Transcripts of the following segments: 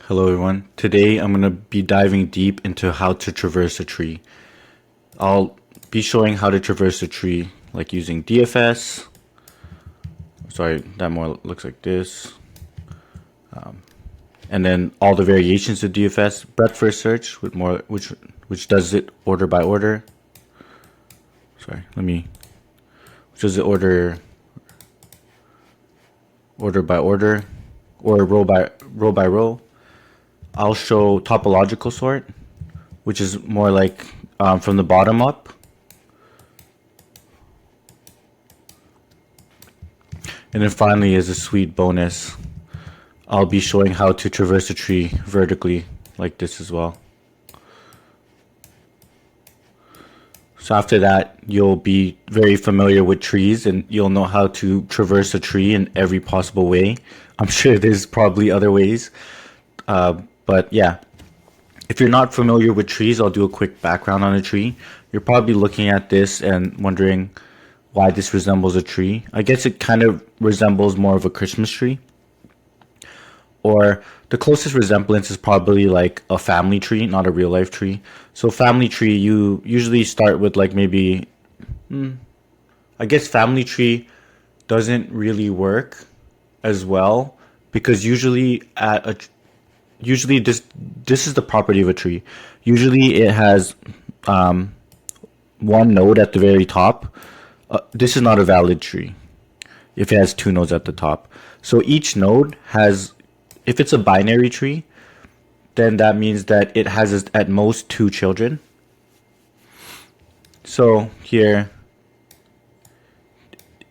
Hello everyone. Today I'm going to be diving deep into how to traverse a tree. I'll be showing how to traverse a tree like using DFS. Sorry, that more looks like this. And then all the variations of DFS, breadth first search with more which does it order by order. Which does it order by order or row by row. I'll show topological sort, which is more like from the bottom up. And then finally, as a sweet bonus, I'll be showing how to traverse a tree vertically like this as well. So after that, you'll be very familiar with trees and you'll know how to traverse a tree in every possible way. I'm sure there's probably other ways. But yeah, if you're not familiar with trees, I'll do a quick background on a tree. You're probably looking at this and wondering why this resembles a tree. I guess it kind of resembles more of a Christmas tree. Or the closest resemblance is probably like a family tree, not a real life tree. So family tree, you usually start with like maybe, I guess family tree doesn't really work as well because usually this is the property of a tree. Usually it has one node at the very top. This is not a valid tree if it has two nodes at the top. So each node has, if it's a binary tree, then that means that it has at most two children. So here,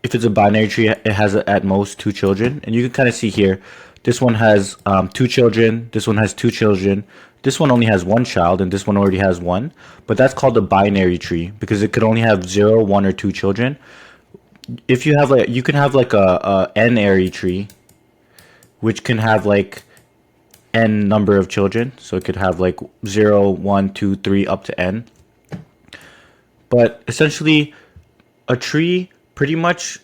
if it's a binary tree, it has at most two children. And you can kind of see here, this one has two children, this one has two children, this one only has one child, and this one already has one. But that's called a binary tree because it could only have 0, 1, or 2 children. If you have like, you can have like a n-ary tree, which can have like n number of children. So it could have like 0, 1, 2, 3 up to n. But essentially, a tree pretty much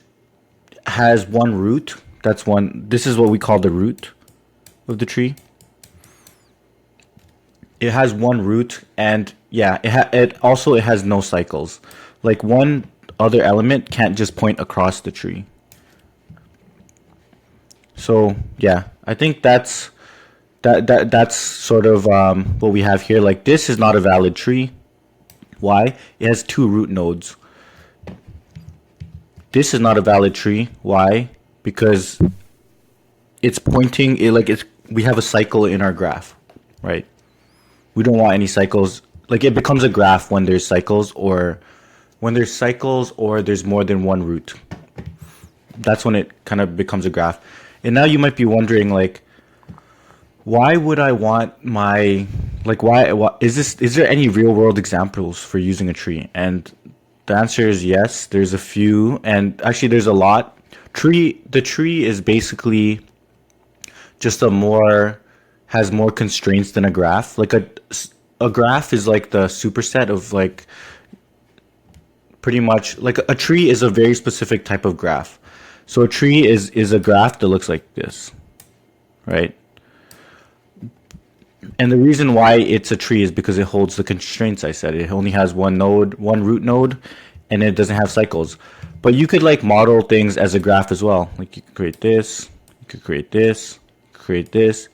has one root. This is what we call the root of the tree. It has one root, and yeah, it has no cycles. Like one other element can't just point across the tree. So yeah, I think that's sort of what we have here. Like this is not a valid tree. Why? It has two root nodes. This is not a valid tree. Why? Because it's pointing we have a cycle in our graph, right? We don't want any cycles. Like it becomes a graph when there's cycles or there's more than one root. That's when it kind of becomes a graph. And now you might be wondering like, why would I want why is there any real world examples for using a tree? And the answer is yes, there's a few, and actually there's a lot. The tree is basically just has more constraints than a graph. Like a graph is like the superset of like pretty much like a tree is a very specific type of graph. So a tree is a graph that looks like this, right? And the reason why it's a tree is because it holds the constraints I said. It only has one root node, and it doesn't have cycles. But you could like model things as a graph as well. Like you could create this, you could create this, create this.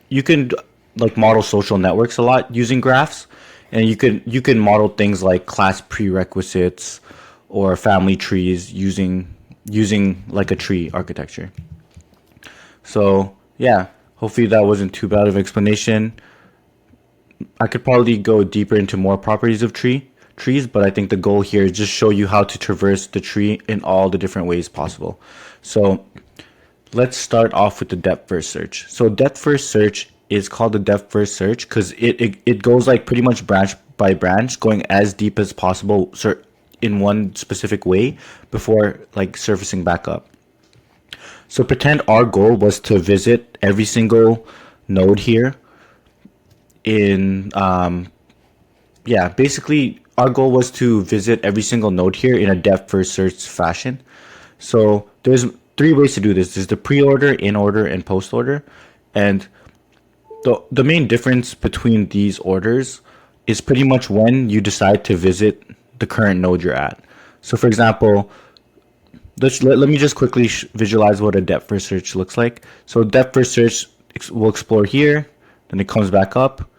You can like model social networks a lot using graphs, and you can model things like class prerequisites or family trees using like a tree architecture. So yeah, hopefully that wasn't too bad of an explanation. I could probably go deeper into more properties of trees, but I think the goal here is just show you how to traverse the tree in all the different ways possible. So let's start off with the depth first search. So depth first search is called the depth first search because it goes like pretty much branch by branch, going as deep as possible in one specific way before like surfacing back up. So pretend our goal was to visit every single node here basically our goal was to visit every single node here in a depth first search fashion. So there's three ways to do this. There's the pre-order, in order, and post order. And The main difference between these orders is pretty much when you decide to visit the current node you're at. So for example, let me just quickly visualize what a depth first search looks like. So depth first search will explore here, then it comes back up,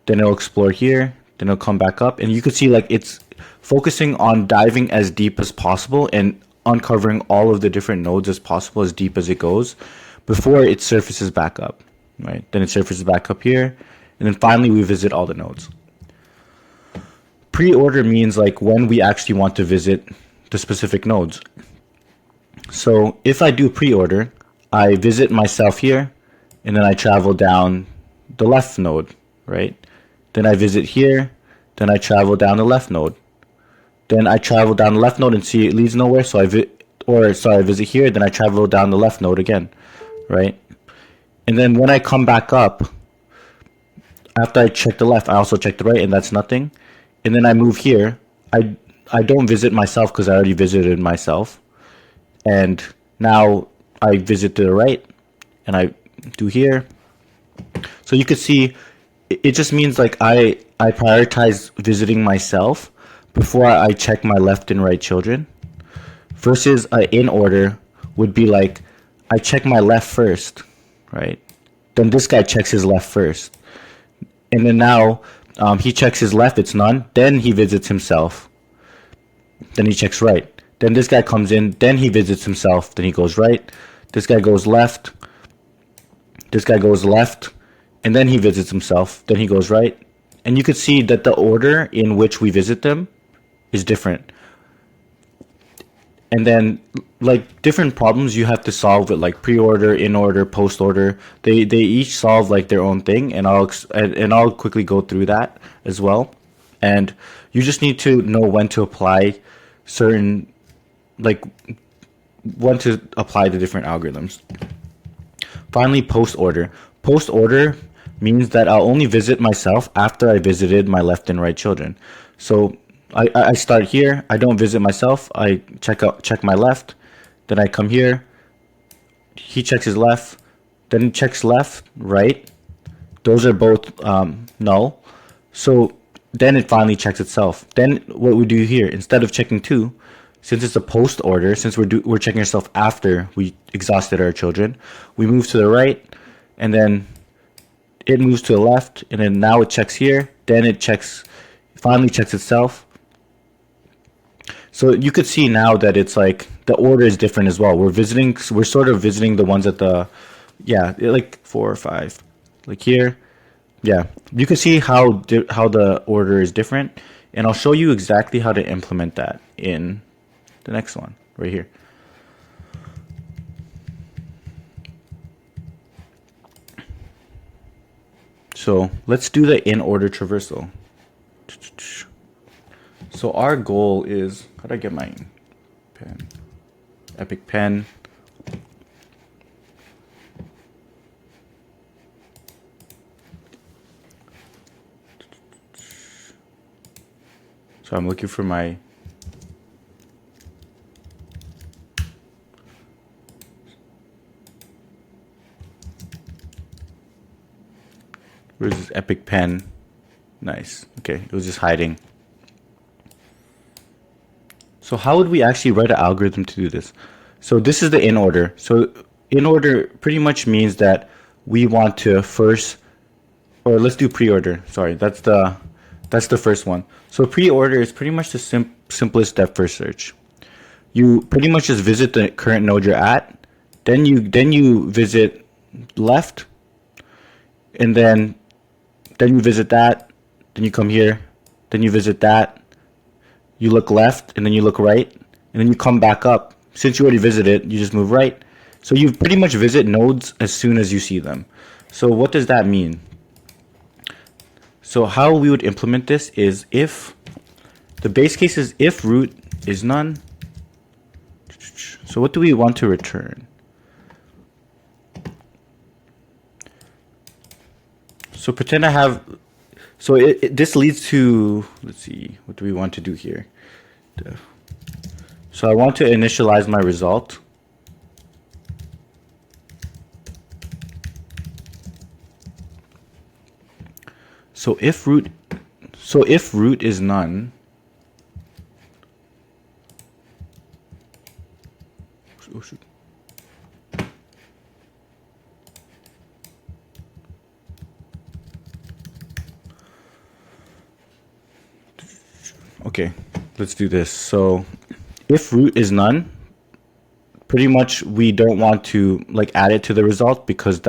then it'll explore here, then it'll come back up, and you can see like it's focusing on diving as deep as possible and uncovering all of the different nodes as possible, as deep as it goes, before it surfaces back up, right? Then it surfaces back up here, and then finally we visit all the nodes. Pre-order means like when we actually want to visit the specific nodes. So if I do pre-order, I visit myself here, and then I travel down the left node, right? Then I visit here, then I travel down the left node. Then I travel down the left node and see it leads nowhere, so I visit here, then I travel down the left node again, right? And then when I come back up, after I check the left, I also check the right, and that's nothing. And then I move here. I don't visit myself because I already visited myself. And now I visit to the right, and I do here. So you could see it just means like I prioritize visiting myself before I check my left and right children, versus in order would be like I check my left first, right? Then this guy checks his left first, and then now he checks his left, it's none. Then he visits himself. Then he checks right. Then this guy comes in, then he visits himself, then he goes right. This guy goes left. This guy goes left, and then he visits himself, then he goes right. And you could see that the order in which we visit them is different. And then like different problems you have to solve with like pre-order, in order, post order. They each solve like their own thing, and I'll quickly go through that as well. And you just need to know when to apply certain like when to apply the different algorithms. Finally, post order. Post order means that I'll only visit myself after I visited my left and right children. So I start here. I don't visit myself. I check my left. Then I come here. He checks his left. Then he checks left, right. Those are both null. So then it finally checks itself. Then what we do here, instead of checking two, since it's a post order, since we're checking ourselves after we exhausted our children, we move to the right, and then it moves to the left, and then now it checks here. Then it finally checks itself. So you could see now that it's like the order is different as well. We're sort of visiting the ones at the, yeah, like 4 or 5, like here. Yeah, you can see how the order is different, and I'll show you exactly how to implement that in the next one right here. So let's do the in order traversal. So our goal is, how do I get my pen? Epic pen. So I'm looking for my where's this epic pen? Nice. Okay, it was just hiding. So how would we actually write an algorithm to do this? So this is the in order. So in order pretty much means that we want to first, or let's do pre-order. Sorry, that's the first one. So pre-order is pretty much the simplest depth first search. You pretty much just visit the current node you're at, then you visit left, and then you visit that, then you come here, then you visit that, you look left, and then you look right, and then you come back up. Since you already visited, you just move right. So you pretty much visit nodes as soon as you see them. So what does that mean? So how we would implement this is if the base case is if root is none. So what do we want to return? So pretend I have, so this leads to, let's see, what do we want to do here? So I want to initialize my result. So if root is none, oh shoot. Okay, let's do this. So if root is none, pretty much we don't want to like add it to the result because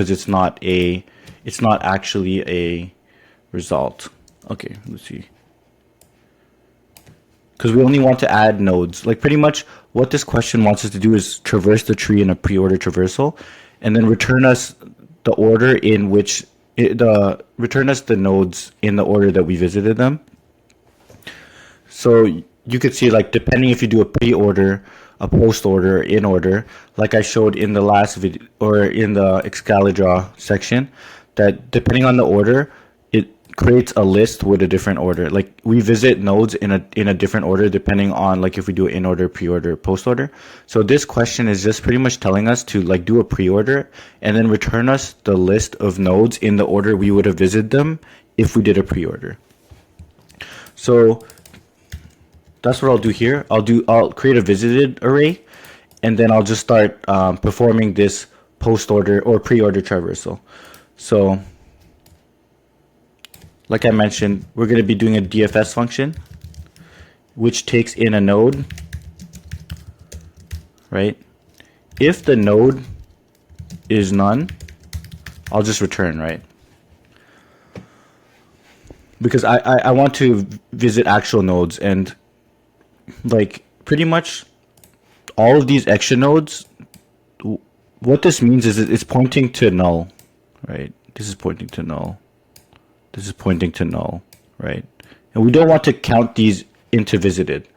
it's not actually a result. Okay, let's see. Because we only want to add nodes. Like pretty much what this question wants us to do is traverse the tree in a pre-order traversal and then return us the order in which return us the nodes in the order that we visited them. So you could see, like, depending if you do a pre-order, a post-order, in order, like I showed in the last video or in the Excalibur section, that depending on the order, it creates a list with a different order. Like we visit nodes in a different order depending on like if we do in order, pre-order, post-order. So this question is just pretty much telling us to like do a pre-order and then return us the list of nodes in the order we would have visited them if we did a pre-order. So that's what I'll do here. I'll create a visited array, and then I'll just start performing this post order or pre-order traversal. So, like I mentioned, we're going to be doing a DFS function, which takes in a node, right? If the node is none, I'll just return, right? Because I want to visit actual nodes, and like pretty much all of these extra nodes, what this means is it's pointing to null, right? This is pointing to null. This is pointing to null, right? And we don't want to count these into visited.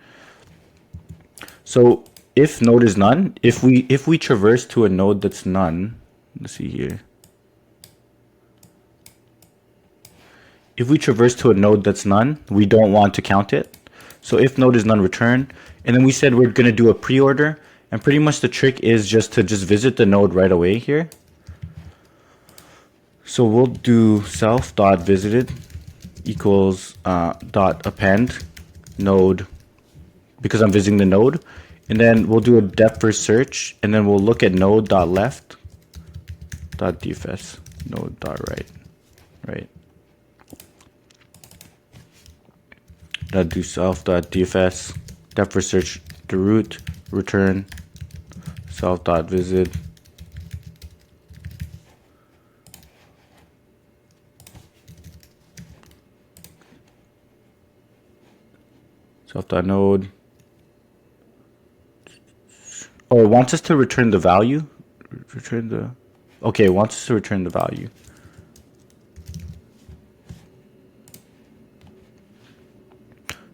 So if node is none, if we traverse to a node that's none, let's see here. If we traverse to a node that's none, we don't want to count it. So if node is none, return. And then we said we're going to do a pre-order. And pretty much the trick is just to visit the node right away here. So we'll do self.visited equals dot append node, because I'm visiting the node. And then we'll do a depth first search. And then we'll look at node.left dot dfs node.right, right? Do self.dfs depth first search the root, return self.visit self.node. Oh, it wants us to return the value. Okay, it wants us to return the value.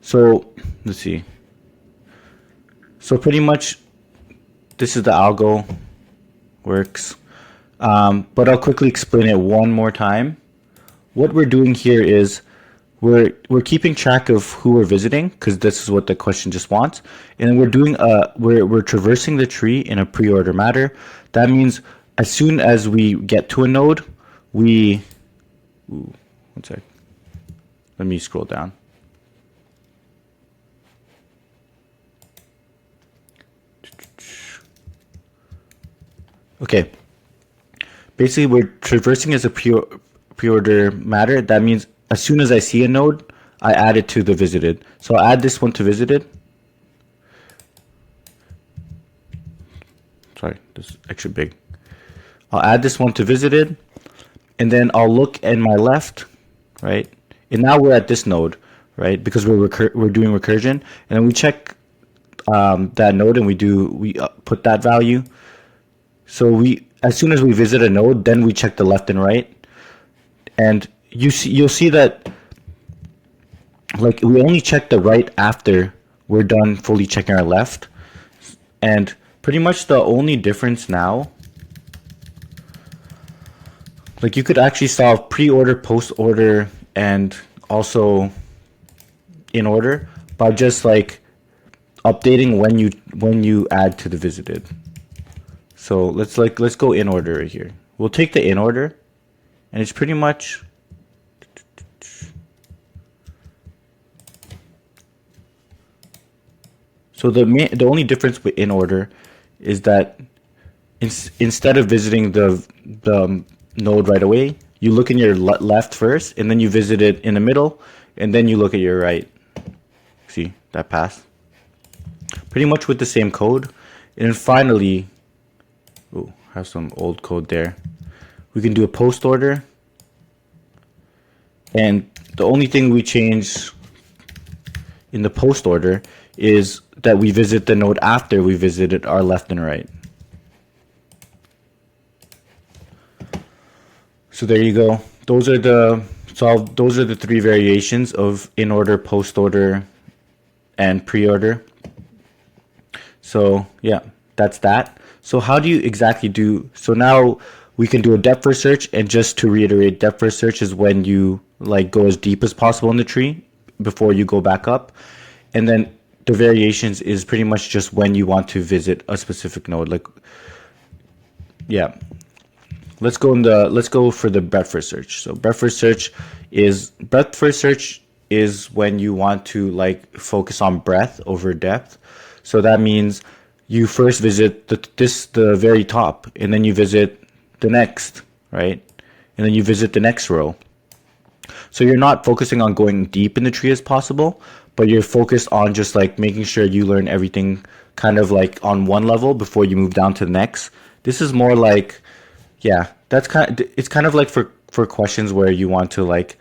So let's see. So pretty much this is the algo works. But I'll quickly explain it one more time. What we're doing here is we're keeping track of who we're visiting, because this is what the question just wants, and we're doing we're traversing the tree in a pre-order matter. That means as soon as we get to a node, one sec. Let me scroll down. Okay. Basically, we're traversing as a pre-order matter. That means as soon as I see a node, I add it to the visited. So I'll add this one to visited. Sorry, this is extra big. I'll add this one to visited, and then I'll look at my left, right? And now we're at this node, right? Because we're doing recursion, and then we check that node, and we put that value. So as soon as we visit a node, then we check the left and right, and you'll see that like we only check the right after we're done fully checking our left, and pretty much the only difference now, like you could actually solve pre-order, post-order, and also in order by just like updating when you add to the visited. So let's go in order right here. We'll take the in order, and it's pretty much So the only difference with in order is that instead of visiting the node right away, you look in your left first, and then you visit it in the middle, and then you look at your right. See that path? Pretty much with the same code. And then finally, oh, have some old code there. We can do a post order. And the only thing we change in the post order is that we visit the node after we visited our left and right. So there you go. Those are the three variations of in order, post order, and pre-order. So yeah, that's that. So how do you exactly do? So now we can do a depth first search, and just to reiterate, depth first search is when you like go as deep as possible in the tree before you go back up, and then the variations is pretty much just when you want to visit a specific node. Like, yeah. Let's go for the breadth first search. So breadth first search is when you want to like focus on breadth over depth. So that means you first visit the very top, and then you visit the next, right? And then you visit the next row. So you're not focusing on going deep in the tree as possible, but you're focused on just like making sure you learn everything kind of like on one level before you move down to the next. This is more like, yeah, it's kind of like for questions where you want to like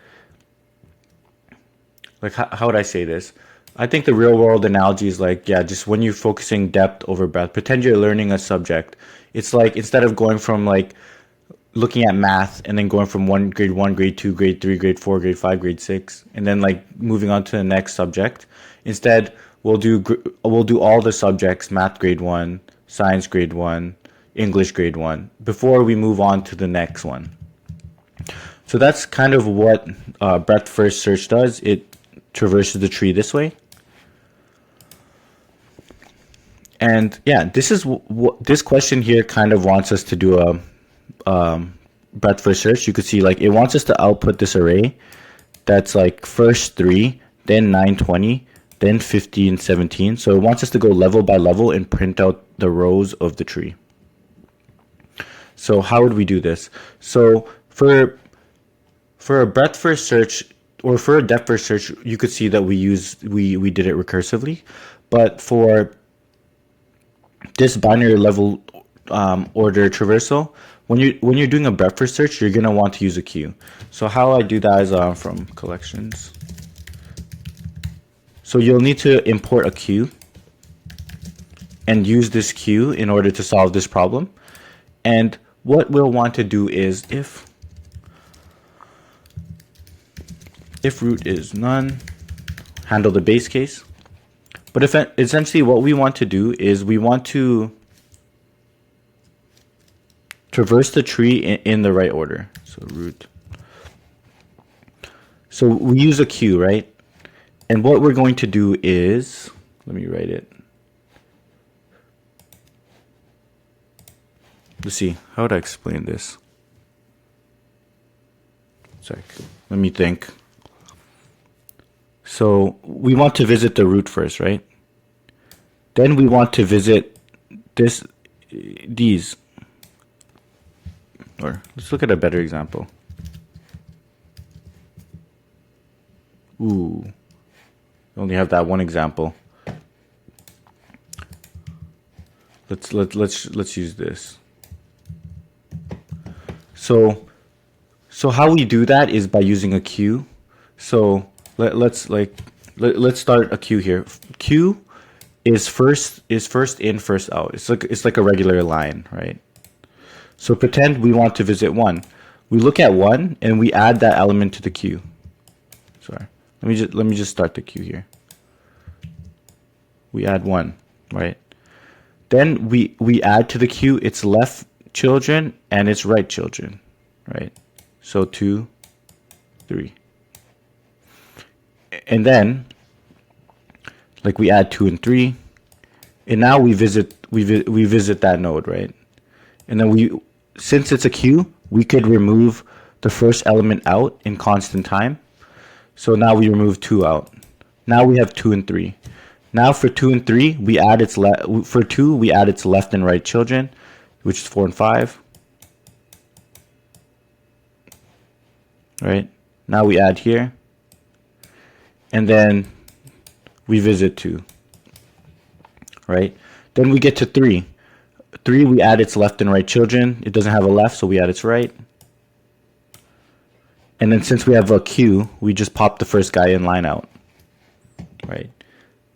how would I say this? I think the real world analogy is like, yeah, just when you're focusing depth over breadth, pretend you're learning a subject. It's like instead of going from like looking at math and then going from grade 1, grade 2, grade 3, grade 4, grade 5, grade 6, and then like moving on to the next subject. Instead, we'll do all the subjects: math grade 1, science grade 1, English grade 1, before we move on to the next one. So that's kind of what breadth first search does. It traverses the tree this way. And yeah, this is what this question here kind of wants us to do a breadth first search. You could see like it wants us to output this array that's like first 3, then 9, 20, then 15, 17. So it wants us to go level by level and print out the rows of the tree. So how would we do this? So for a breadth first search or for a depth first search, you could see that we did it recursively. But for this binary level order traversal, when you're doing a breadth first search, you're gonna want to use a queue. So how I do that is from collections. So you'll need to import a queue and use this queue in order to solve this problem. And what we'll want to do is if root is none, handle the base case. But if essentially what we want to do is we want to traverse the tree in the right order. So root. So we use a queue, right? And what we're going to do is, let me write it. Let's see, how would I explain this? Sorry, let me think. So we want to visit the root first, right? Then we want to visit these. Or let's look at a better example. Ooh, only have that one example. Let's use this. So how we do that is by using a queue. So let's start a queue here. Queue is first in, first out. It's like a regular line, right? So pretend we want to visit 1. We look at 1 and we add that element to the queue. Sorry. Let me just start the queue here. We add 1, right? Then we add to the queue its left children and its right children, right? So 2, 3. And then like we add 2 and 3, and now we visit that node, right? And then since it's a queue, we could remove the first element out in constant time. So now we remove 2 out. Now we have 2 and 3. Now for 2 and 3, for 2 we add its left and right children, which is 4 and 5. Right? Now we add here. And then we visit 2. Right? Then we get to 3. 3 we add its left and right children. It doesn't have a left, so we add its right. And then since we have a Q, we just pop the first guy in line out. Right?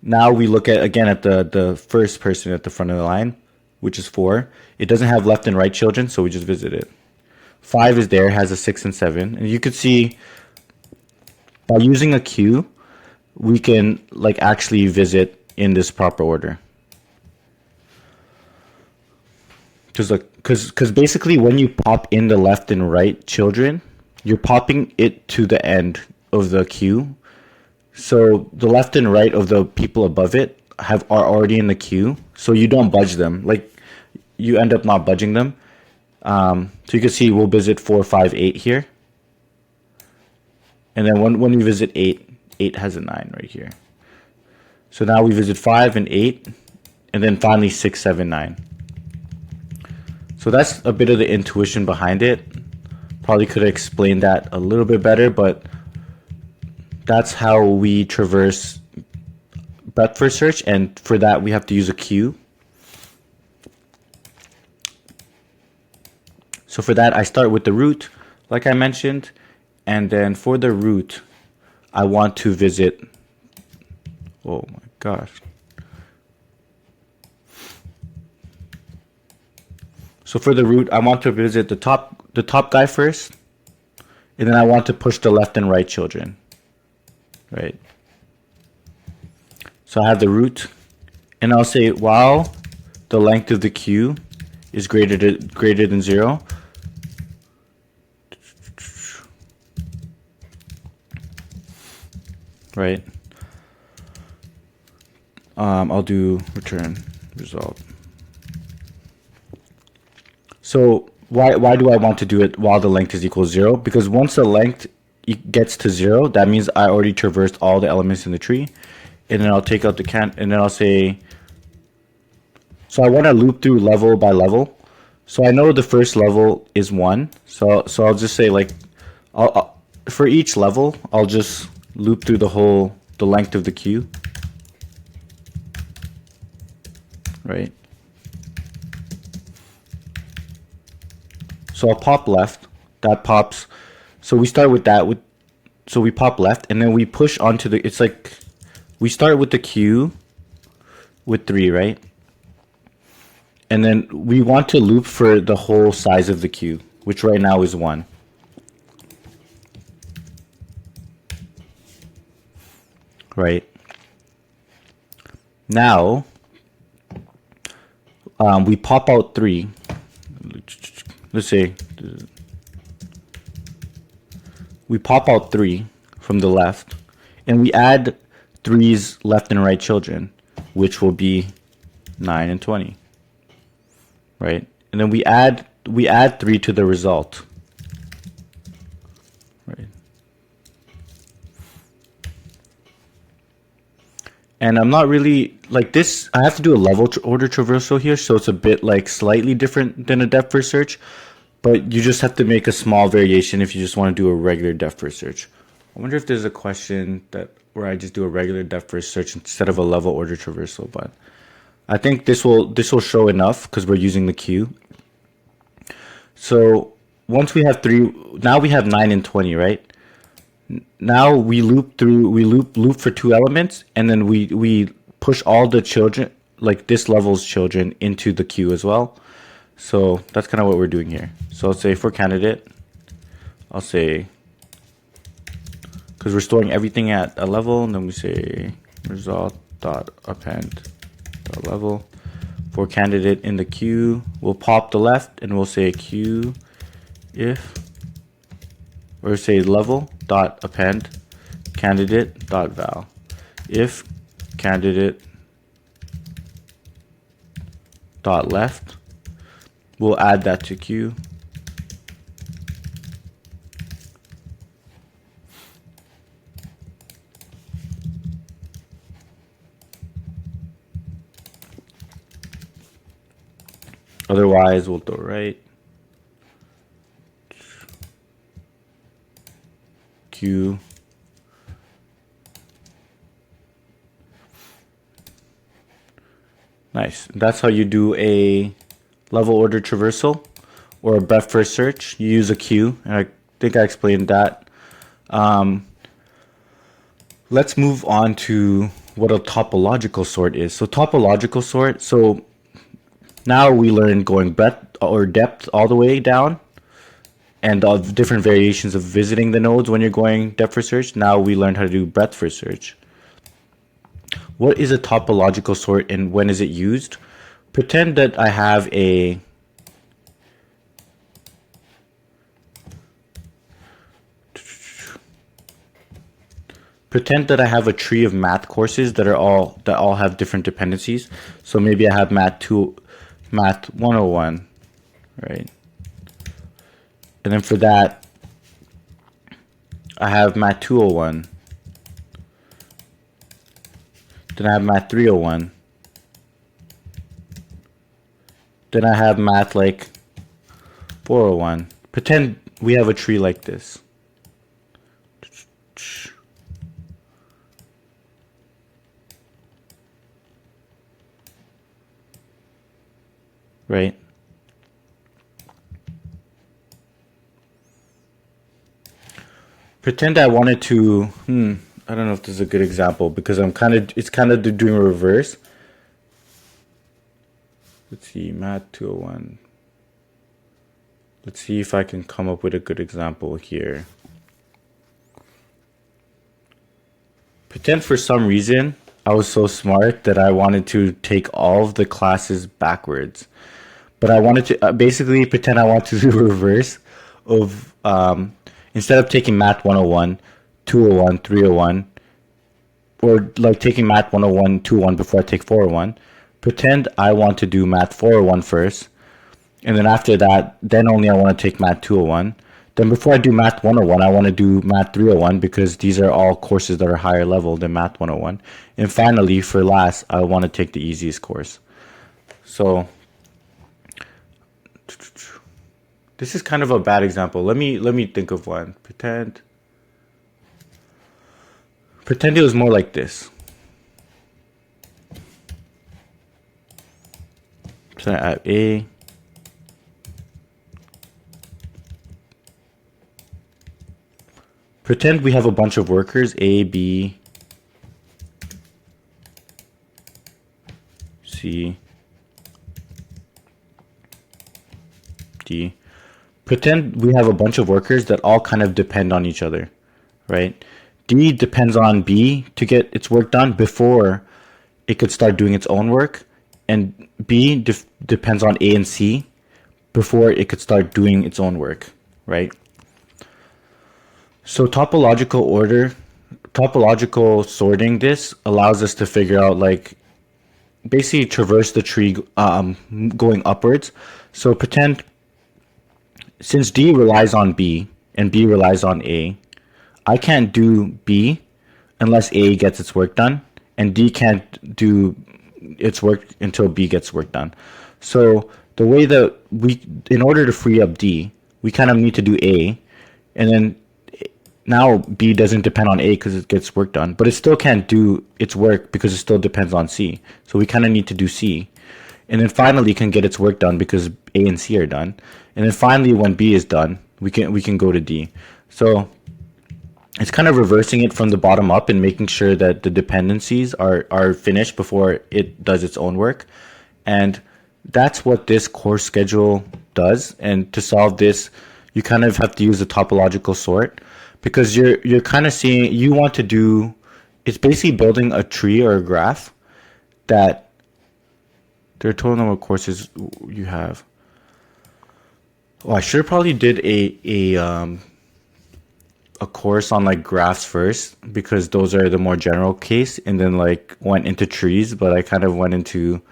Now we look at again at the first person at the front of the line, which is 4. It doesn't have left and right children, so we just visit it. 5 is there, has a 6 and 7. And you could see by using a Q, we can like actually visit in this proper order. Because basically when you pop in the left and right children, you're popping it to the end of the queue. So the left and right of the people above it are already in the queue, so you don't budge them. Like you end up not budging them. So you can see we'll visit 4, 5, 8 here, and then when we visit 8, 8 has a 9 right here. So now we visit 5 and 8, and then finally 6, 7, 9. So that's a bit of the intuition behind it. Probably could have explained that a little bit better, but that's how we traverse breadth first search, and for that we have to use a queue. So for that I start with the root, like I mentioned, and then for the root I want to visit, oh my gosh. So for the root I want to visit the top guy first, and then I want to push the left and right children. Right. So I have the root, and I'll say while the length of the queue is greater than 0, right? I'll do return result. So why do I want to do it while the length is equal to 0? Because once the length gets to 0, that means I already traversed all the elements in the tree. And then I'll take out the and then I'll say, so I want to loop through level by level. So I know the first level is 1. So I'll just say like, for each level, I'll just loop through the length of the queue. Right? So I'll pop left. That pops. So we start with that. So we pop left, and then we push onto the. It's like we start with the queue with 3, right? And then we want to loop for the whole size of the queue, which right now is 1. Right. Now we pop out 3. Let's say we pop out 3 from the left, and we add 3's left and right children, which will be 9 and 20. Right? And then we add 3 to the result. Right? And I'm not really like this. I have to do a level order traversal here, so it's a bit like slightly different than a depth first search, but you just have to make a small variation if you just want to do a regular depth first search. I wonder if there's a question where I just do a regular depth first search instead of a level order traversal, but I think this will show enough because we're using the queue. So once we have 3, now we have 9 and 20, right? Now we loop for 2 elements, and then we push all the children, like this level's children, into the queue as well. So that's kind of what we're doing here. So I'll say for candidate, I'll say, because we're storing everything at a level, and then we say result.append level. For candidate in the queue, we'll pop the left, and we'll say queue if, or say level dot append candidate dot val. If candidate dot left, we'll add that to queue. Otherwise, we'll throw right. Q. Nice. That's how you do a level order traversal or a breadth first search. You use a queue, and I think I explained that. Let's move on to what a topological sort is. So topological sort, so now we learned going breadth or depth all the way down and the different variations of visiting the nodes when you're going depth first search. Now we learned how to do breadth first search. What is a topological sort and when is it used? Pretend that I have a tree of math courses that all have different dependencies. So maybe I have math 101, right? And then for that I have math 201. Then I have math 301. Then I have math like 401. Pretend we have a tree like this. Right? Pretend I wanted to, I don't know if this is a good example because it's kind of doing a reverse. Let's see, math 201. Let's see if I can come up with a good example here. Pretend for some reason I was so smart that I wanted to take all of the classes backwards. But I wanted to basically pretend I want to do a reverse of, instead of taking math 101, 201, 301, or like taking math 101, 201 before I take 401, pretend I want to do math 401 first, and then after that, then only I want to take math 201. Then before I do math 101, I want to do math 301 because these are all courses that are higher level than math 101. And finally, for last, I want to take the easiest course. So this is kind of a bad example. Let me think of one. Pretend it was more like this. Pretend I have A. Pretend we have a bunch of workers, A, B, C, D. Pretend we have a bunch of workers that all kind of depend on each other, right? D depends on B to get its work done before it could start doing its own work, and B depends on A and C before it could start doing its own work, right? So topological sorting this allows us to figure out like basically traverse the tree going upwards. So pretend since D relies on B and B relies on A, I can't do B unless A gets its work done, and D can't do its work until B gets work done. So the way that in order to free up D, we kind of need to do A, and then now B doesn't depend on A because it gets work done, but it still can't do its work because it still depends on C. So we kind of need to do C. And then finally can get its work done because A and C are done. And then finally when B is done, we can go to D. So it's kind of reversing it from the bottom up and making sure that the dependencies are finished before it does its own work. And that's what this course schedule does. And to solve this, you kind of have to use a topological sort, because you're kind of seeing, you want to do, it's basically building a tree or a graph that their total number of courses you have. Oh, I should have probably did a course on like graphs first, because those are the more general case, and then like went into trees, but I kind of went into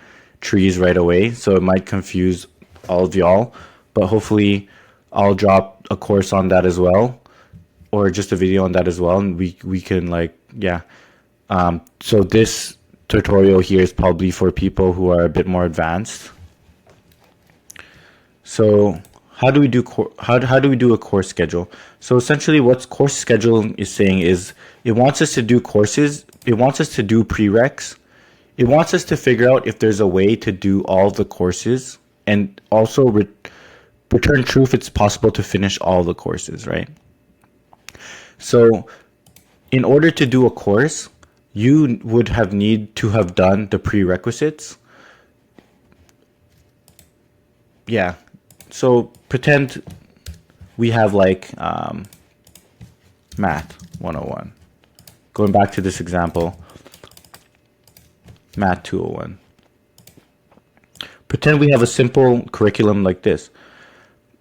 trees right away, so it might confuse all of y'all, but hopefully I'll drop a course on that as well, or just a video on that as well, and we can like, yeah. So this tutorial here is probably for people who are a bit more advanced. So how do we do how do we do a course schedule? So essentially, what course scheduling is saying is it wants us to do courses. It wants us to do prereqs. It wants us to figure out if there's a way to do all the courses and also return true if it's possible to finish all the courses, right? So in order to do a course, you would have need to have done the prerequisites. Yeah. So pretend we have like math 101. Going back to this example, math 201. Pretend we have a simple curriculum like this.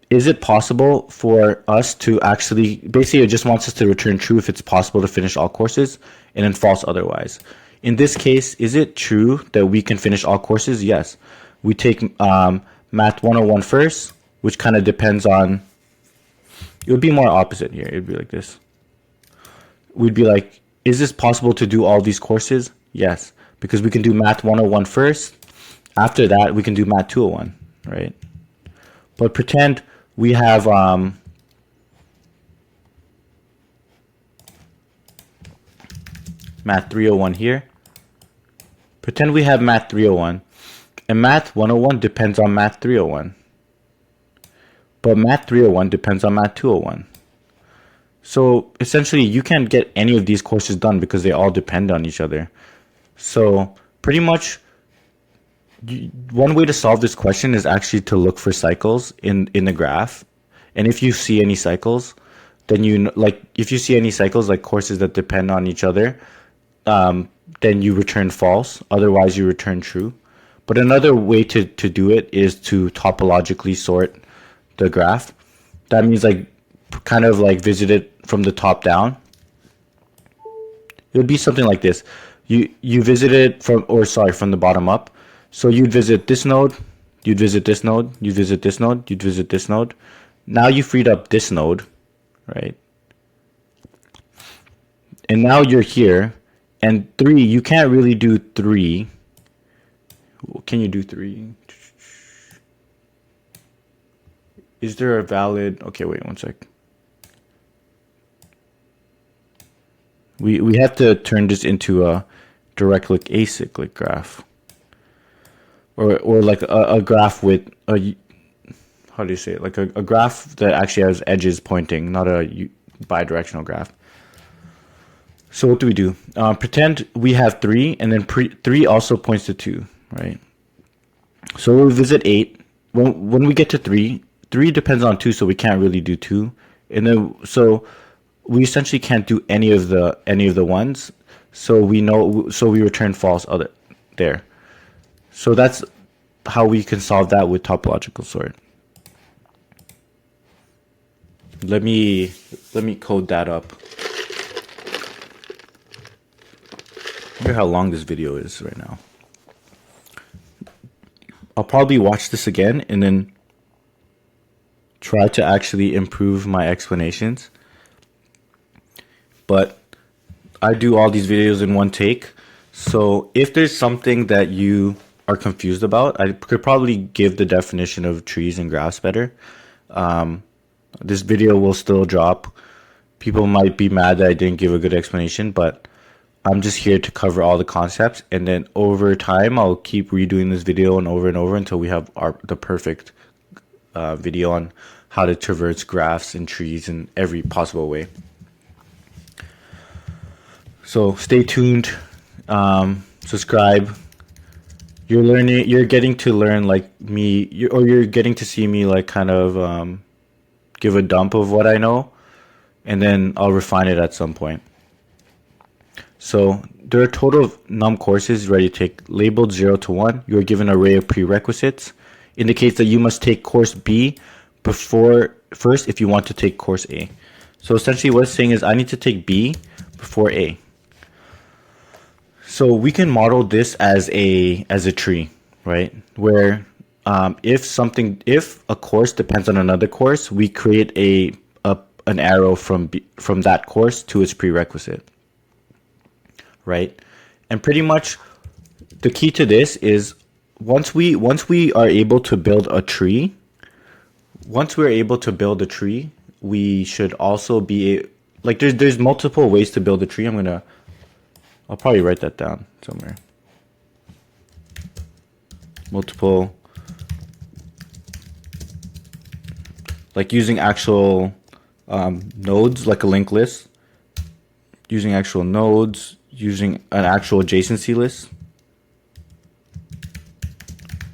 Is it possible for us to actually, basically it just wants us to return true if it's possible to finish all courses, and then false otherwise. In this case, is it true that we can finish all courses? Yes. We take math 101 first, which kind of depends on, it would be more opposite here. It would be like this. We'd be like, is this possible to do all these courses? Yes, because we can do math 101 first. After that, we can do math 201, right? But pretend we have math 301 here. Pretend we have math 301, and math 101 depends on math 301. But math 301 depends on math 201. So essentially, you can't get any of these courses done because they all depend on each other. So pretty much, one way to solve this question is actually to look for cycles in the graph. And if you see any cycles, then if you see any cycles like courses that depend on each other, then you return false. Otherwise, you return true. But another way to do it is to topologically sort the graph. That means like kind of like visit it from the top down. It would be something like this. You visit it from the bottom up. So you'd visit this node, you'd visit this node, you'd visit this node, you'd visit this node. Now you freed up this node, right? And now you're here. And 3, you can't really do 3. Can you do 3? Is there a valid... Okay, wait one sec. We have to turn this into a direct-click acyclic graph. Or like a graph with a... How do you say it? Like a graph that actually has edges pointing, not a bidirectional graph. So what do we do? Pretend we have 3, and then 3 also points to 2, right? So we'll visit 8. When we get to 3 depends on 2, so we can't really do 2. And then so we essentially can't do any of the ones. So we return false there. So that's how we can solve that with topological sort. Let me code that up. I wonder how long this video is right now. I'll probably watch this again and then try to actually improve my explanations. But I do all these videos in one take. So if there's something that you are confused about, I could probably give the definition of trees and graphs better. This video will still drop. People might be mad that I didn't give a good explanation, but I'm just here to cover all the concepts, and then over time I'll keep redoing this video and over until we have the perfect video on how to traverse graphs and trees in every possible way. So stay tuned, subscribe. You're getting to learn like me, you're getting to see me like kind of give a dump of what I know, and then I'll refine it at some point. So there are a total of num courses ready to take, labeled 0 to 1. You are given an array of prerequisites. Indicates that you must take course B first if you want to take course A. So essentially what it's saying is I need to take B before A. So we can model this as a tree, right? Where if a course depends on another course, we create an arrow from that course to its prerequisite. Right? And pretty much the key to this is once we are able to build a tree, once we're able to build a tree, we should also be like there's multiple ways to build a tree. I'll probably write that down somewhere. Multiple, like using actual nodes, like a linked list, using actual nodes, using an actual adjacency list.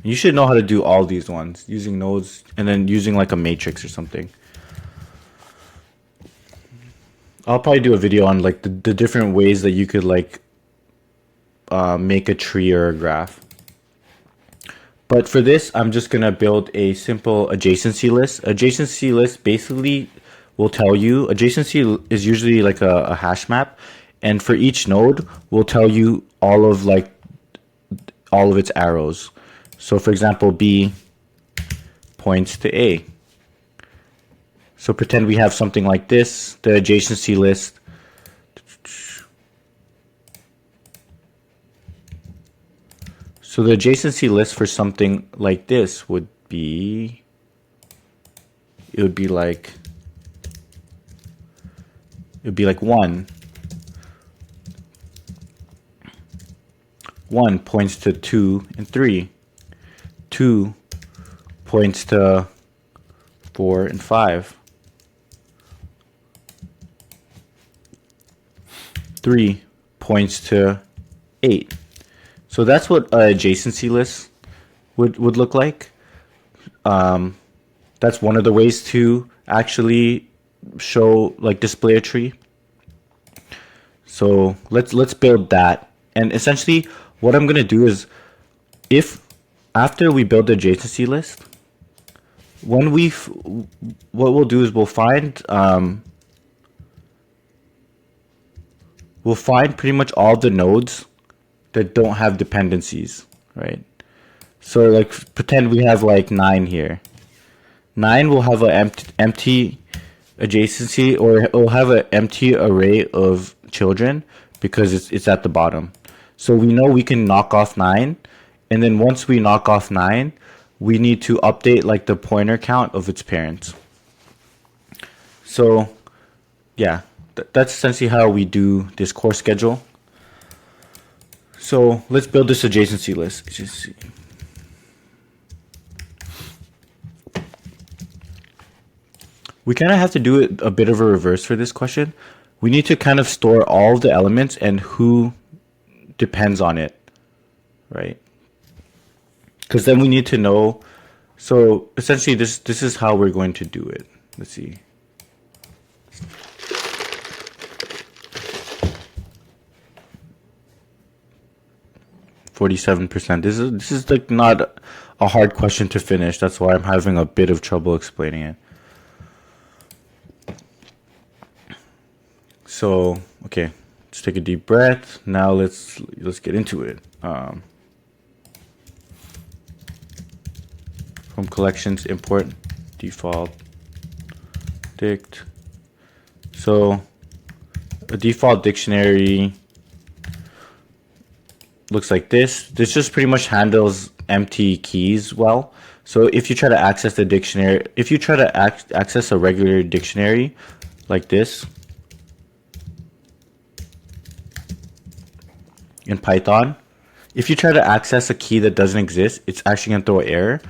You should know how to do all these ones, using nodes and then using like a matrix or something. I'll probably do a video on like the different ways that you could like make a tree or a graph. But for this, I'm just going to build a simple adjacency list. Adjacency list basically will tell you, adjacency is usually like a hash map. And for each node, will tell you all of its arrows. So for example, B points to A. So pretend we have something like this, the adjacency list. So the adjacency list for something like this would be, it would be like 1. 1 points to 2 and 3. 2 points to 4 and 5. 3 points to 8. So that's what an adjacency list would look like. That's one of the ways to actually show, like, display a tree. So let's build that. And essentially what I'm gonna do is, if after we build the adjacency list, when what we'll do is we'll find pretty much all the nodes that don't have dependencies, right? So like pretend we have like 9 here. 9 will have an empty adjacency, or it will have an empty array of children because it's at the bottom. So we know we can knock off 9, and then once we knock off 9, we need to update like the pointer count of its parents. So yeah, that's essentially how we do this course schedule. So let's build this adjacency list. Just see. We kind of have to do it a bit of a reverse for this question. We need to kind of store all of the elements and who depends on it, right? Because then we need to know. So essentially this is how we're going to do it. Let's see. %. This is like not a hard question to finish. That's why I'm having a bit of trouble explaining it. So okay, let's take a deep breath. Now let's get into it. From collections, import default dict. So a default dictionary looks like this. This just pretty much handles empty keys well. So if you try to access the dictionary, if you try to access a regular dictionary like this in Python, if you try to access a key that doesn't exist, it's actually going to throw an error.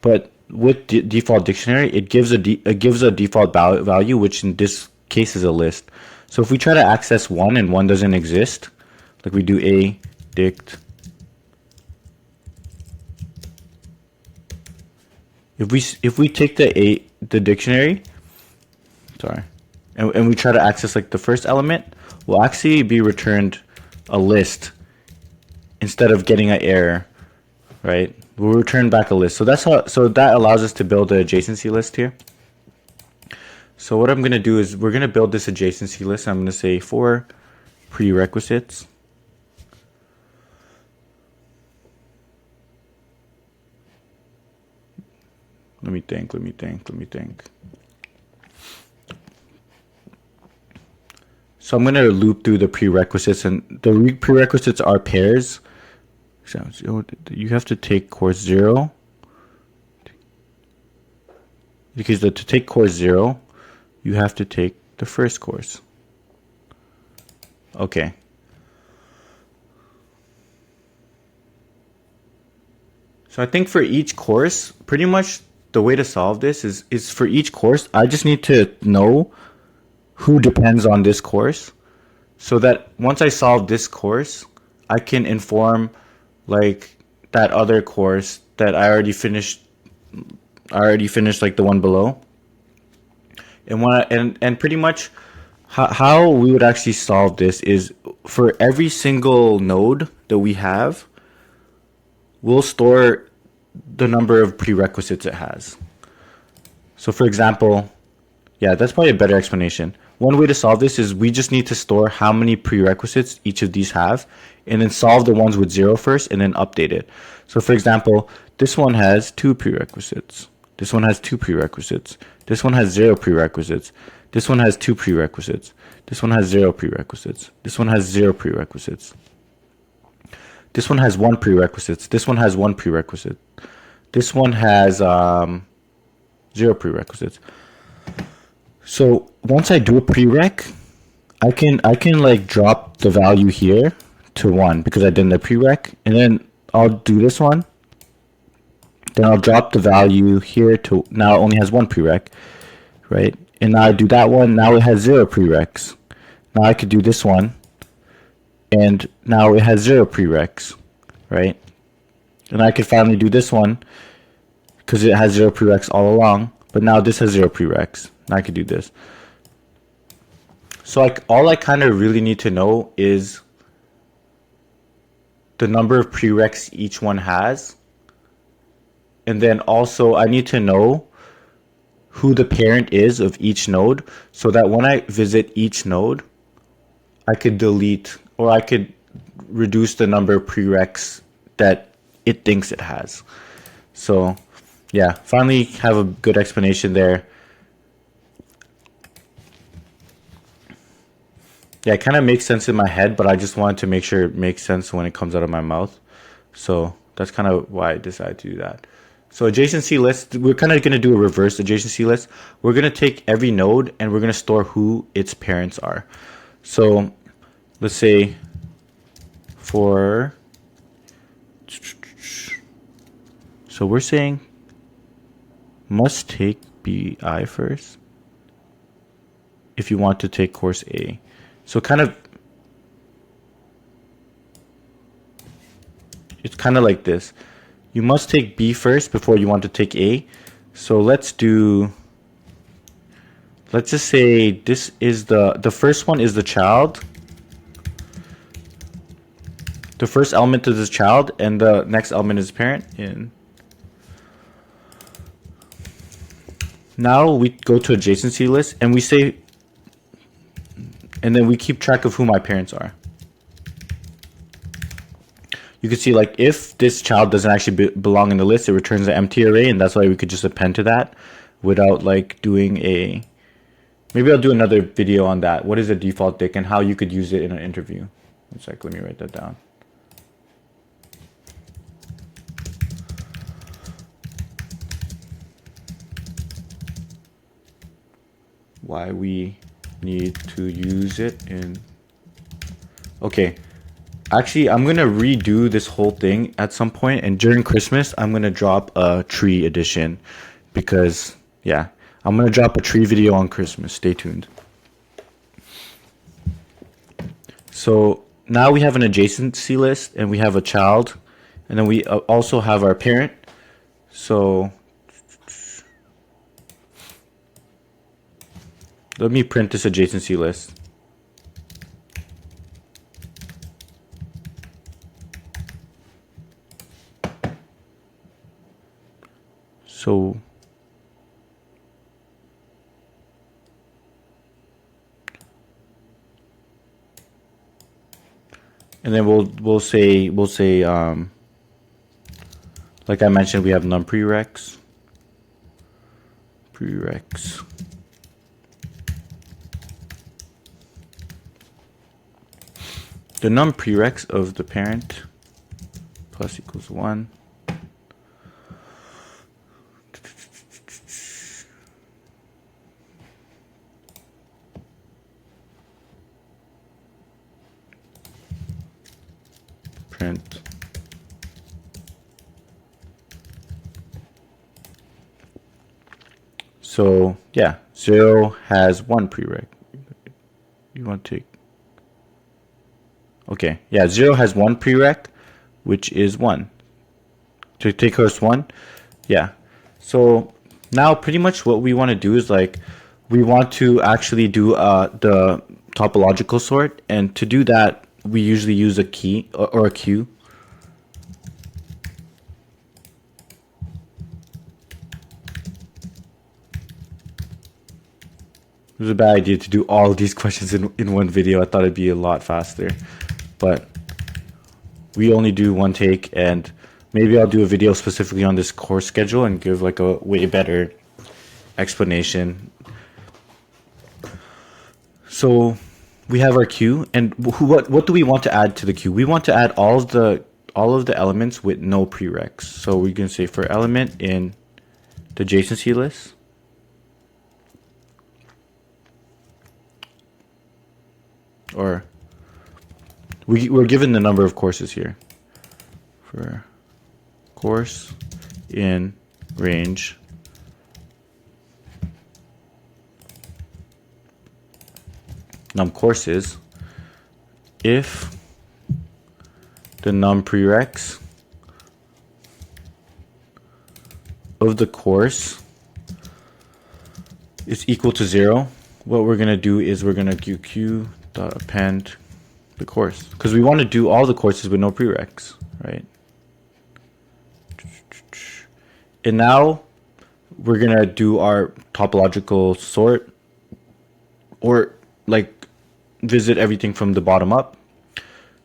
But with default dictionary, it gives a default value, which in this case is a list. So if we try to access 1 and 1 doesn't exist, like we do a dict, if we take the dictionary, sorry, and we try to access like the first element, we'll actually be returned a list instead of getting an error, right? We'll return back a list. So that's how. So that allows us to build an adjacency list here. So what I'm gonna do is we're gonna build this adjacency list. I'm gonna say for prerequisites. Let me think. So I'm going to loop through the prerequisites, and the prerequisites are pairs. So you have to take course 0. because to take course 0, you have to take the first course. Okay. So I think for each course, pretty much the way to solve this is for each course, I just need to know who depends on this course, so that once I solve this course, I can inform like that other course that I already finished. Like the one below, and and pretty much how we would actually solve this is for every single node that we have, we'll store the number of prerequisites it has. So for example, yeah, that's probably a better explanation. One way to solve this is we just need to store how many prerequisites each of these have, and then solve the ones with 0 first, and then update it. So for example, this one has 2 prerequisites. This one has 2 prerequisites. This one has 0 prerequisites. This one has 2 prerequisites. This one has 0 prerequisites. This one has 0 prerequisites. This one has 1 prerequisites. This one has 1 prerequisite. This one has 0 prerequisites. So once I do a prereq, I can like drop the value here to 1 because I did the prereq, and then I'll do this one. Then I'll drop the value here to, now it only has 1 prereq, right? And now I do that one, now it has 0 prereqs. Now I could do this one, and now it has 0 prereqs, right? And I could finally do this one because it has 0 prereqs all along, but now this has 0 prereqs. Now I could do this. So all I kind of really need to know is the number of prereqs each one has. And then also I need to know who the parent is of each node, so that when I visit each node, I could delete, or I could reduce the number of prereqs that it thinks it has. So yeah, finally have a good explanation there. Yeah, it kind of makes sense in my head, but I just wanted to make sure it makes sense when it comes out of my mouth. So that's kind of why I decided to do that. So adjacency list, we're kind of going to do a reverse adjacency list. We're going to take every node and we're going to store who its parents are. So let's say so we're saying must take BI first if you want to take course A. So it's kind of like this. You must take B first before you want to take A. So let's just say this is the first one is the child. The first element is this child, and the next element is parent. And now we go to adjacency list and we say, and then we keep track of who my parents are. You can see like if this child doesn't actually belong in the list, it returns an empty array, and that's why we could just append to that without like doing a, maybe I'll do another video on that. What is a default dict and how you could use it in an interview. One sec, let me write that down. Why we need to use it in, okay. Actually, I'm going to redo this whole thing at some point, and during Christmas, I'm going to drop a tree edition because, yeah, I'm going to drop a tree video on Christmas. Stay tuned. So now we have an adjacency list, and we have a child, and then we also have our parent. So let me print this adjacency list. So and then we'll say like I mentioned, we have num prereqs. The num prereqs of the parent plus equals 1. print so yeah, 0 has 1 prereq. You want to take, okay, yeah, 0 has 1 prereq, which is 1. To take host 1, yeah. So now pretty much what we want to do is like we want to actually do the topological sort, and to do that we usually use a key or a queue. It was a bad idea to do all of these questions in one video. I thought it'd be a lot faster, but we only do one take, and maybe I'll do a video specifically on this course schedule and give like a way better explanation. So we have our queue, and what do we want to add to the queue? We want to add all of the elements with no prereqs. So we can say for element in the adjacency list, or we're given the number of courses here. For course in range num courses, if the num prereqs of the course is equal to 0, what we're going to do is we're going to do q.append the course, because we want to do all the courses with no prereqs, right? And now we're going to do our topological sort, or like visit everything from the bottom up.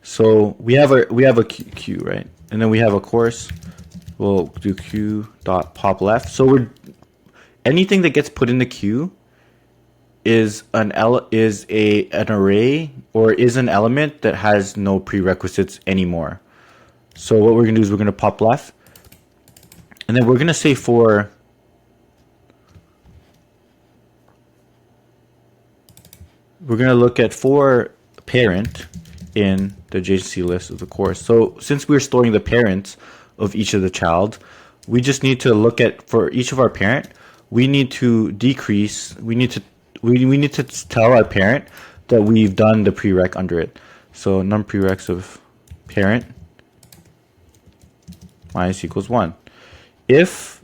So we have a queue, right? And then we have a course. We'll do q.pop left. So anything that gets put in the queue is an array, or is an element that has no prerequisites anymore. So what we're going to do is we're going to pop left, and then we're going to say we're going to look at for parent in the adjacency list of the course. So since we're storing the parents of each of the child, we just need to look at, for each of our parent, we need to decrease, we need to tell our parent that we've done the prereq under it. So num prereqs of parent minus equals 1. If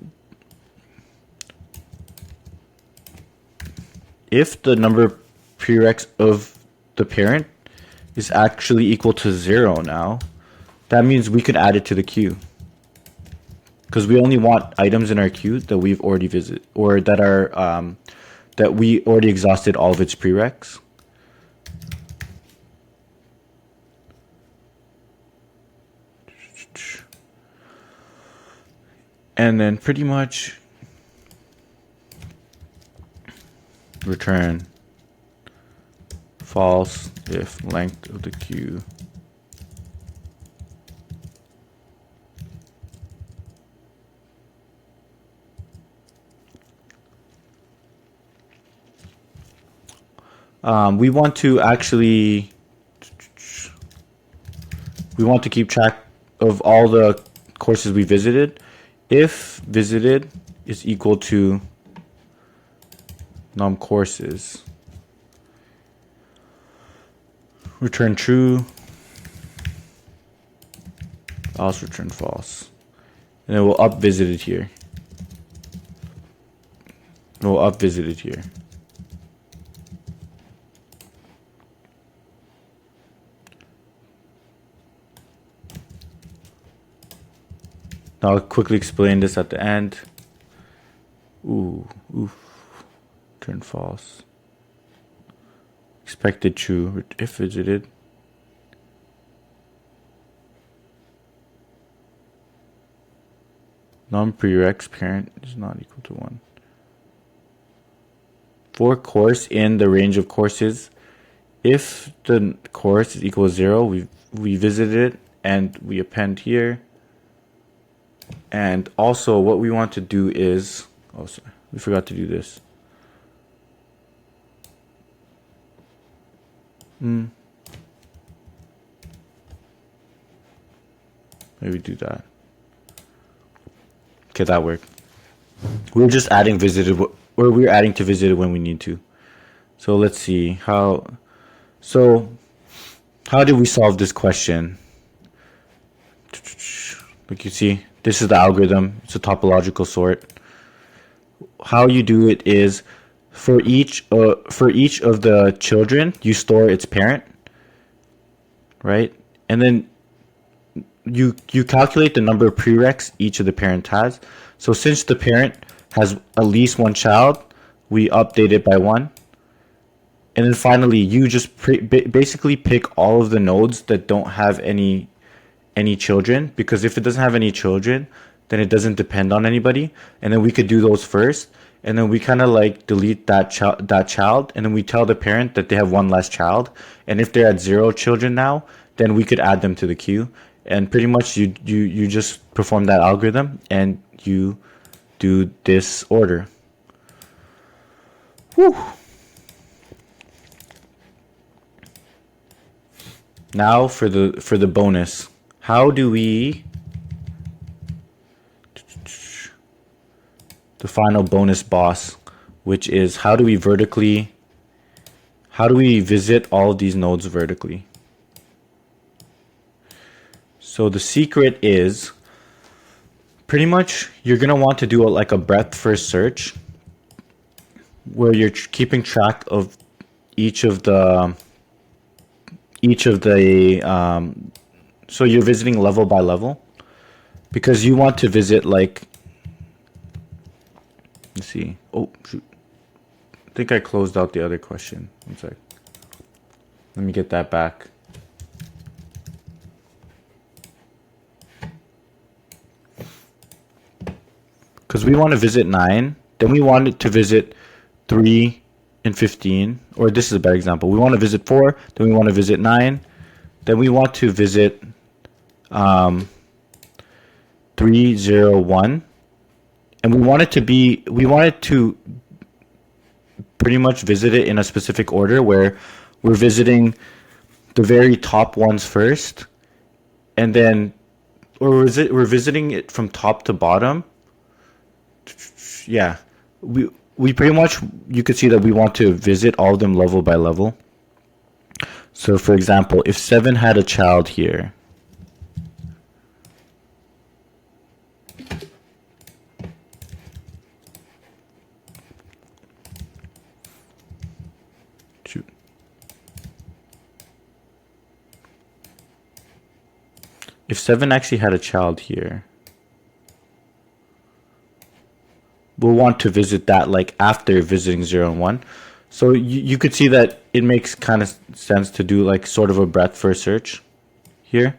the number of prereqs of the parent is actually equal to 0 now, that means we could add it to the queue, because we only want items in our queue that we've already visited, or that are that we already exhausted all of its prereqs. And then pretty much return false if length of the queue we want to keep track of all the courses we visited. If visited is equal to num courses, return true, else return false, and then we'll up visited here. And we'll up visited here. Now I'll quickly explain this at the end. Turn false. Expected true if visited. Num prereqs parent is not equal to 1. For course in the range of courses, if the course is equal to 0, we visited it and we append here. And also what we want to do is, oh sorry, we forgot to do this. Maybe do that. Okay, that worked. We're just adding visited, or we're adding to visited when we need to. So let's see how. So how do we solve this question? Like you see, this is the algorithm. It's a topological sort. How you do it is for each of the children, you store its parent, right? And then you calculate the number of prereqs each of the parents has. So since the parent has at least one child, we update it by one. And then finally, you just basically pick all of the nodes that don't have any children, because if it doesn't have any children, then it doesn't depend on anybody. And then we could do those first, and then we kind of like delete that child, and then we tell the parent that they have one less child. And if they're at 0 children now, then we could add them to the queue. And pretty much you just perform that algorithm and you do this order. Whew. Now for the bonus. How do we the final bonus boss, which is how do we visit all of these nodes vertically? So the secret is pretty much you're going to want to do like a breadth first search where you're keeping track of each of the so you're visiting level by level, because you want to visit like, let's see. Oh, shoot. I think I closed out the other question. One sec. Let me get that back. Because we want to visit 9, then we want it to visit 3 and 15, or this is a better example. We want to visit 4, then we want to visit 9, then we want to visit 3, 0, 1, and we want it to pretty much visit it in a specific order where we're visiting the very top ones first, and then, or we're visiting it from top to bottom. Yeah, we pretty much, you could see that we want to visit all of them level by level. So for example, if 7 had a child here, shoot, if 7 actually had a child here, we'll want to visit that like after visiting 0 and 1. So you could see that it makes kind of sense to do like sort of a breadth first search here.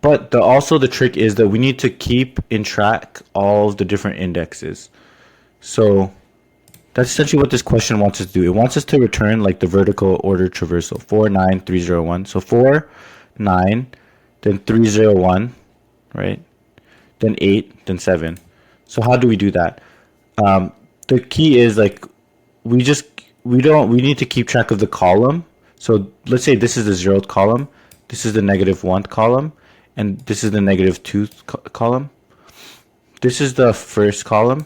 But also the trick is that we need to keep in track all of the different indexes. So that's essentially what this question wants us to do. It wants us to return like the vertical order traversal 4, 9, 3, 0, 1. So 4, 9, then 3, 0, 1, right? Then 8, then 7. So how do we do that? The key is like we need to keep track of the column. So let's say this is the 0th column, this is the -1th column, and this is the -2th column. This is the first column,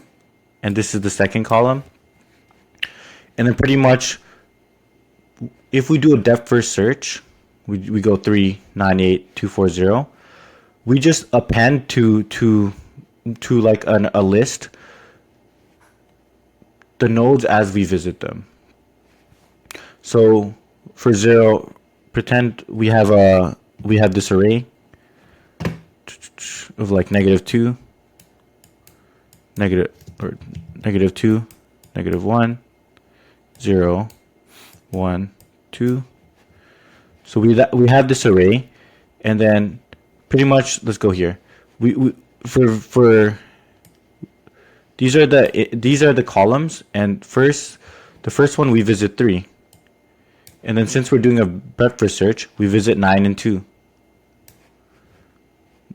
and this is the second column. And then pretty much, if we do a depth first search, we go 3, 9, 8, 2, 4, 0. We just append to like a list the nodes as we visit them. So for 0, pretend we have this array of like -2, -2, -1, 0, 1, 2. So we have this array, and then pretty much, let's go here. For these are the columns, and the first one we visit 3, and then since we're doing a breadth first search, we visit 9 and 2,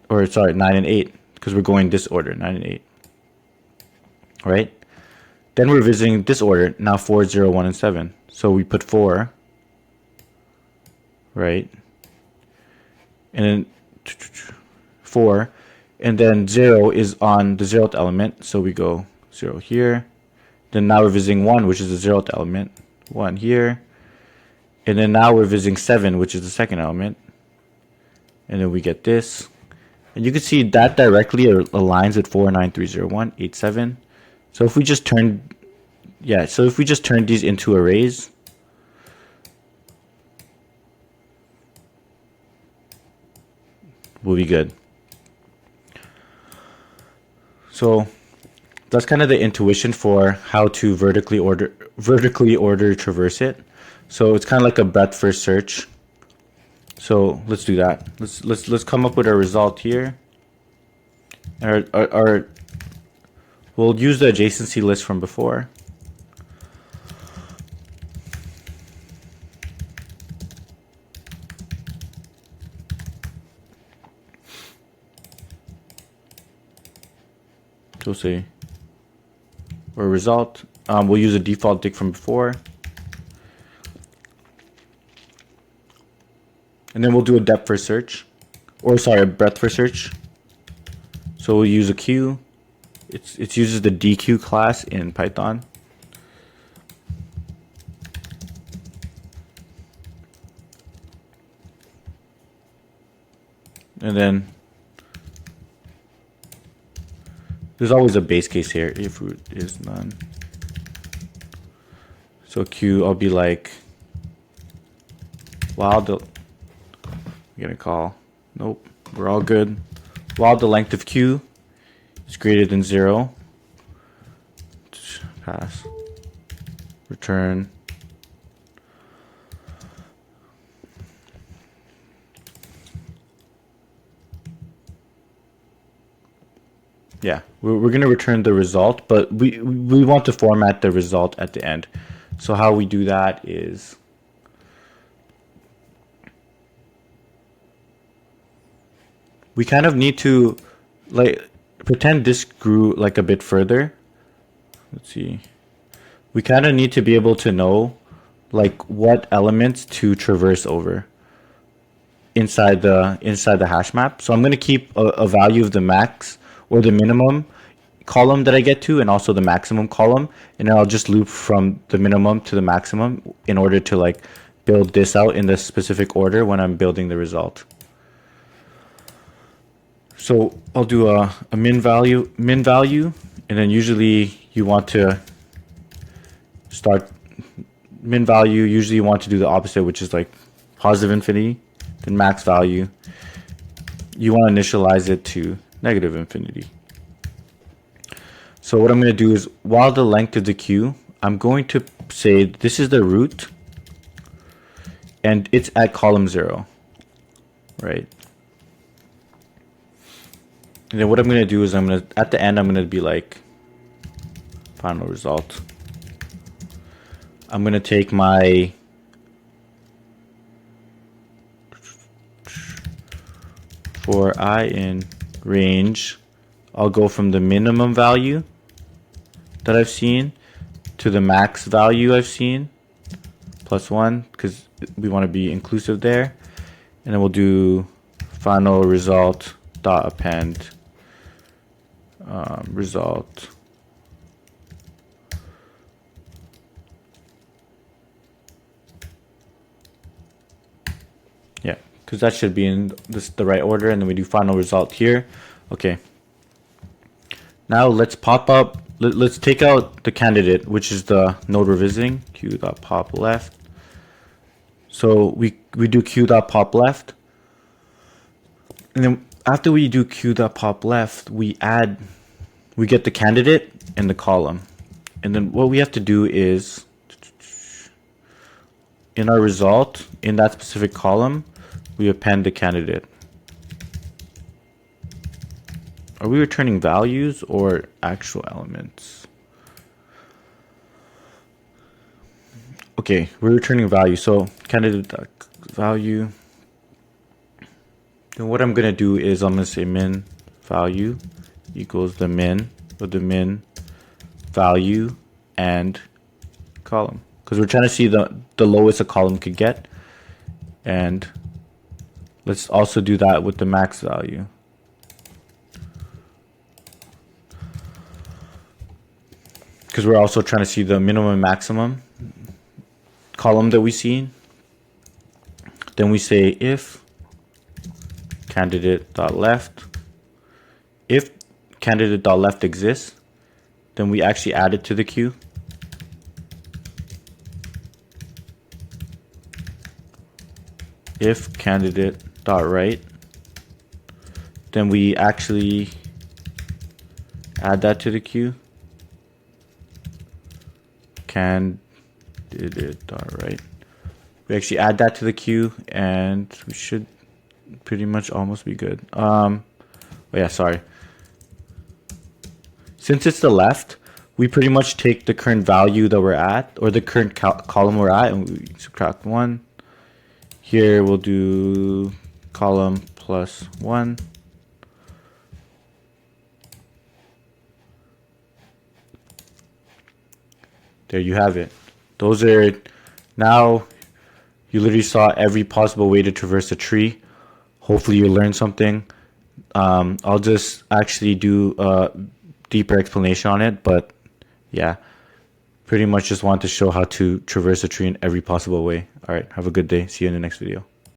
or sorry, 9 and 8, because we're going this order, 9 and 8, right? Then we're visiting this order now, 4, 0, 1, and 7. So we put 4, right, and then 4, and then 0 is on the 0th element, so we go 0 here. Then now we're visiting 1, which is the 0th element, 1 here. And then now we're visiting 7, which is the 2nd element. And then we get this. And you can see that directly aligns with 4930187. So if we just turn, so if we just turn these into arrays, we'll be good. So that's kind of the intuition for how to vertically order traverse it. So it's kind of like a breadth first search. So let's do that. Let's come up with our result here. We'll use the adjacency list from before. So say or result. We'll use a default dig from before. And then we'll do a depth first search, or sorry, a breadth first search. So we'll use a queue. It uses the DQ class in Python. And then there's always a base case here if root is none. So queue, I'll be like, while the, I'm gonna call, nope, we're all good. While the length of queue is greater than 0, pass, return, yeah, we're gonna return the result, but we want to format the result at the end. So how we do that is we kind of need to like pretend this grew like a bit further. Let's see. We kind of need to be able to know like what elements to traverse over inside the hash map. So I'm going to keep a value of the max or the minimum column that I get to, and also the maximum column, and I'll just loop from the minimum to the maximum in order to like build this out in the specific order when I'm building the result. So I'll do a min value, and then usually you want to start min value. Usually you want to do the opposite, which is like positive infinity, then max value. You want to initialize it to negative infinity. So what I'm going to do is, while the length of the queue, I'm going to say this is the root, and it's at column 0, right? And then what I'm going to do is at the end, I'm going to be like, final result. I'm going to take my for I in range, I'll go from the minimum value that I've seen to the max value I've seen, plus 1, because we want to be inclusive there. And then we'll do final result dot append result. Yeah, because that should be in the right order, and then we do final result here. Okay. Now let's pop up. Let's take out the candidate, which is the node we're visiting. Q.pop left. So we do Q.pop left, and then after we do Q.pop left, we get the candidate and the column, and then what we have to do is in our result in that specific column, we append the candidate. Are we returning values or actual elements? Okay, we're returning value. So candidate value. Then what I'm gonna do is I'm gonna say min value equals the min value and column, because we're trying to see the lowest a column could get. And Let's also do that with the max value. Because we're also trying to see the minimum and maximum column that we see. Then we say if candidate.left. If candidate.left exists, then we actually add it to the queue. If candidate.right, then we actually add that to the queue. Candidate.right. We actually add that to the queue, and we should pretty much almost be good. Oh yeah, sorry. Since it's the left, we pretty much take the current value that we're at, or the current column we're at, and we subtract 1. Here we'll do column plus 1. There you have it. Those are, now you literally saw every possible way to traverse a tree. Hopefully you learned something. I'll just actually do a deeper explanation on it, but yeah, pretty much just want to show how to traverse a tree in every possible way. All right, have a good day. See you in the next video.